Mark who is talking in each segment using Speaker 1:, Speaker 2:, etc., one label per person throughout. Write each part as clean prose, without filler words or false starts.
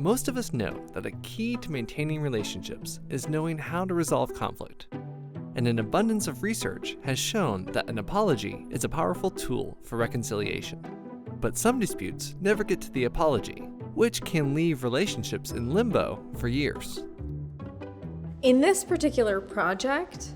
Speaker 1: Most of us know that a key to maintaining relationships is knowing how to resolve conflict. And an abundance of research has shown that an apology is a powerful tool for reconciliation. But some disputes never get to the apology, which can leave relationships in limbo for years.
Speaker 2: In this particular project,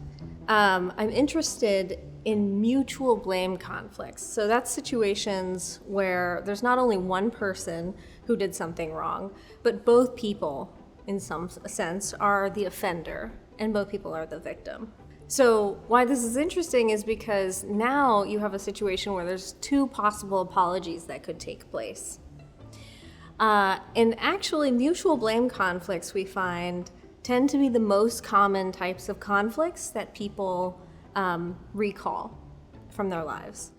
Speaker 2: I'm interested in mutual blame conflicts. So that's situations where there's not only one person who did something wrong, but both people, in some sense, are the offender, and both people are the victim. So why this is interesting is because now you have a situation where there's two possible apologies that could take place. And actually, mutual blame conflicts, we find, tend to be the most common types of conflicts that people recall from their lives.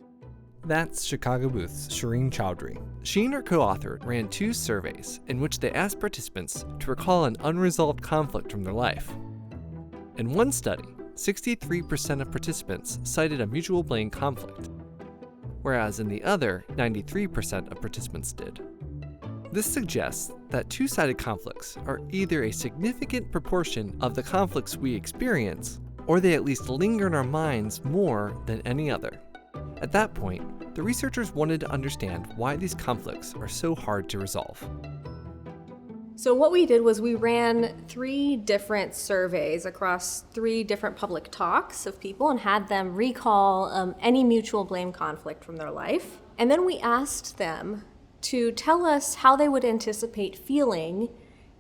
Speaker 1: That's Chicago Booth's Shereen Chaudhry. She and her co-author ran 2 surveys in which they asked participants to recall an unresolved conflict from their life. In one study, 63% of participants cited a mutual blame conflict, whereas in the other, 93% of participants did. This suggests that two-sided conflicts are either a significant proportion of the conflicts we experience, or they at least linger in our minds more than any other. At that point, the researchers wanted to understand why these conflicts are so hard to resolve.
Speaker 2: So what we did was we ran 3 different surveys across 3 different public talks of people and had them recall any mutual blame conflict from their life. And then we asked them to tell us how they would anticipate feeling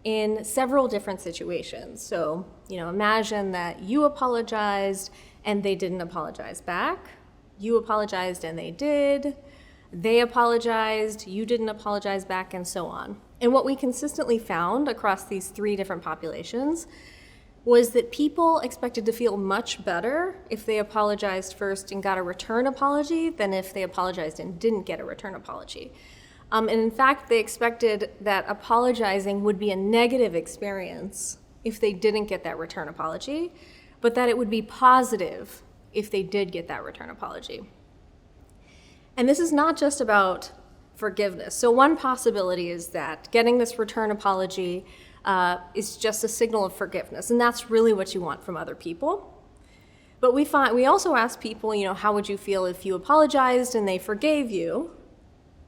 Speaker 2: in several different situations. So, imagine that you apologized and they didn't apologize back. You apologized and they did. They apologized, you didn't apologize back, and so on. And what we consistently found across these 3 different populations was that people expected to feel much better if they apologized first and got a return apology than if they apologized and didn't get a return apology. And in fact, they expected that apologizing would be a negative experience if they didn't get that return apology, but that it would be positive if they did get that return apology. And this is not just about forgiveness. So one possibility is that getting this return apology is just a signal of forgiveness, and that's really what you want from other people. But we also ask people, how would you feel if you apologized and they forgave you?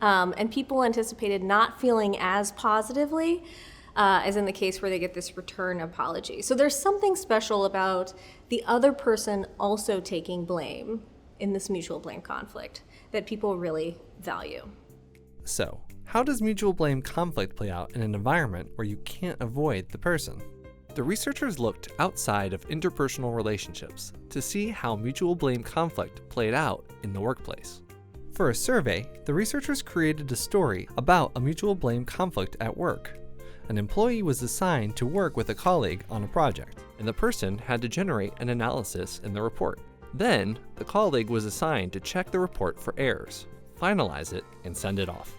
Speaker 2: And people anticipated not feeling as positively as in the case where they get this return apology. So there's something special about the other person also taking blame in this mutual blame conflict that people really value.
Speaker 1: So, how does mutual blame conflict play out in an environment where you can't avoid the person? The researchers looked outside of interpersonal relationships to see how mutual blame conflict played out in the workplace. For a survey, the researchers created a story about a mutual blame conflict at work. An employee was assigned to work with a colleague on a project, and the person had to generate an analysis in the report. Then, the colleague was assigned to check the report for errors, finalize it, and send it off.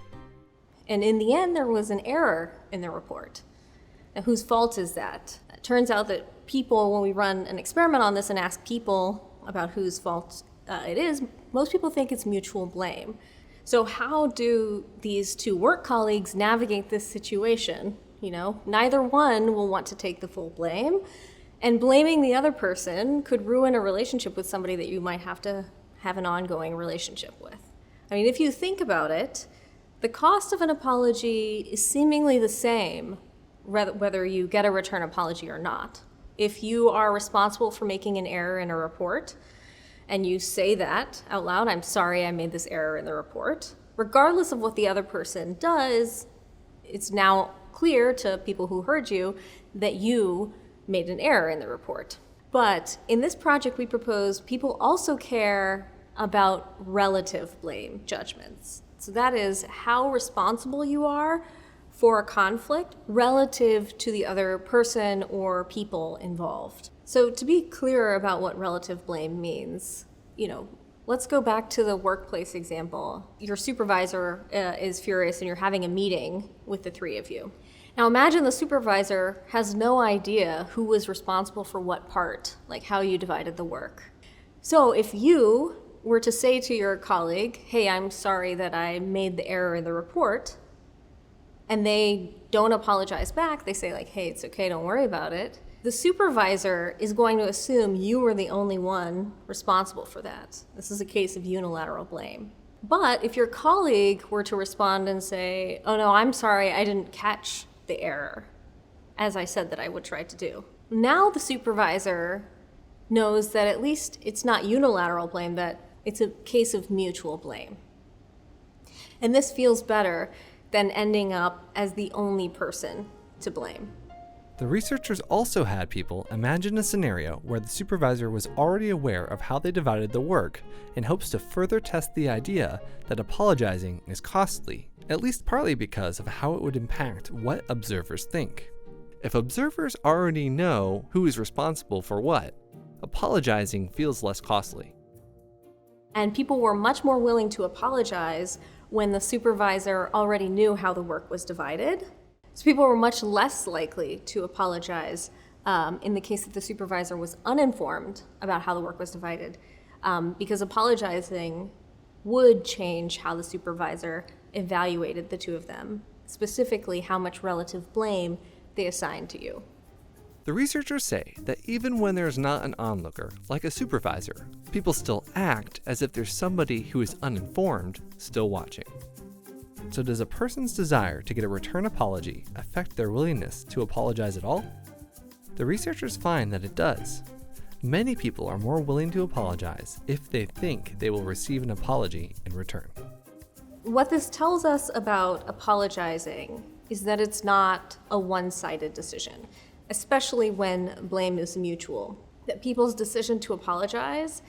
Speaker 2: And in the end, there was an error in the report. Now, whose fault is that? It turns out that people, when we run an experiment on this and ask people about whose fault it is, most people think it's mutual blame. So how do these 2 work colleagues navigate this situation? Neither one will want to take the full blame, and blaming the other person could ruin a relationship with somebody that you might have to have an ongoing relationship with. I mean, if you think about it, the cost of an apology is seemingly the same whether you get a return apology or not. If you are responsible for making an error in a report, and you say that out loud, I'm sorry I made this error in the report, regardless of what the other person does, it's now clear to people who heard you that you made an error in the report. But in this project, we propose people also care about relative blame judgments. So that is how responsible you are for a conflict relative to the other person or people involved. So to be clear about what relative blame means, let's go back to the workplace example. Your supervisor is furious and you're having a meeting with the 3 of you. Now imagine the supervisor has no idea who was responsible for what part, like how you divided the work. So if you were to say to your colleague, hey, I'm sorry that I made the error in the report, and they don't apologize back, they say like, hey, it's okay, don't worry about it, the supervisor is going to assume you were the only one responsible for that. This is a case of unilateral blame. But if your colleague were to respond and say, oh no, I'm sorry, I didn't catch the error, as I said that I would try to do, now the supervisor knows that at least it's not unilateral blame, that it's a case of mutual blame. And this feels better than ending up as the only person to blame.
Speaker 1: The researchers also had people imagine a scenario where the supervisor was already aware of how they divided the work in hopes to further test the idea that apologizing is costly, at least partly because of how it would impact what observers think. If observers already know who is responsible for what, apologizing feels less costly.
Speaker 2: And people were much more willing to apologize when the supervisor already knew how the work was divided. So people were much less likely to apologize in the case that the supervisor was uninformed about how the work was divided, because apologizing would change how the supervisor evaluated the two of them, specifically how much relative blame they assigned to you.
Speaker 1: The researchers say that even when there's not an onlooker, like a supervisor, people still act as if there's somebody who is uninformed still watching. So does a person's desire to get a return apology affect their willingness to apologize at all? The researchers find that it does. Many people are more willing to apologize if they think they will receive an apology in return.
Speaker 2: What this tells us about apologizing is that it's not a one-sided decision, especially when blame is mutual. That people's decision to apologize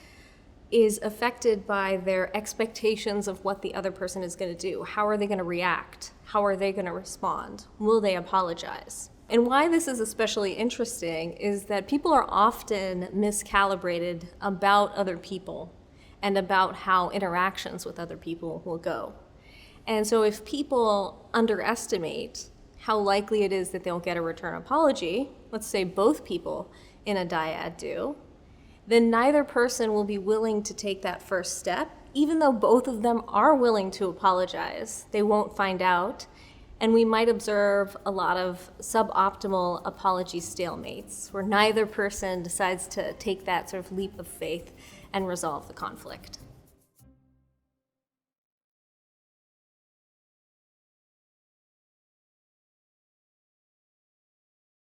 Speaker 2: is affected by their expectations of what the other person is going to do. How are they going to react? How are they going to respond? Will they apologize? And why this is especially interesting is that people are often miscalibrated about other people and about how interactions with other people will go. And so if people underestimate how likely it is that they'll get a return apology, let's say both people in a dyad do, then neither person will be willing to take that first step. Even though both of them are willing to apologize, they won't find out, and we might observe a lot of suboptimal apology stalemates, where neither person decides to take that sort of leap of faith and resolve the conflict.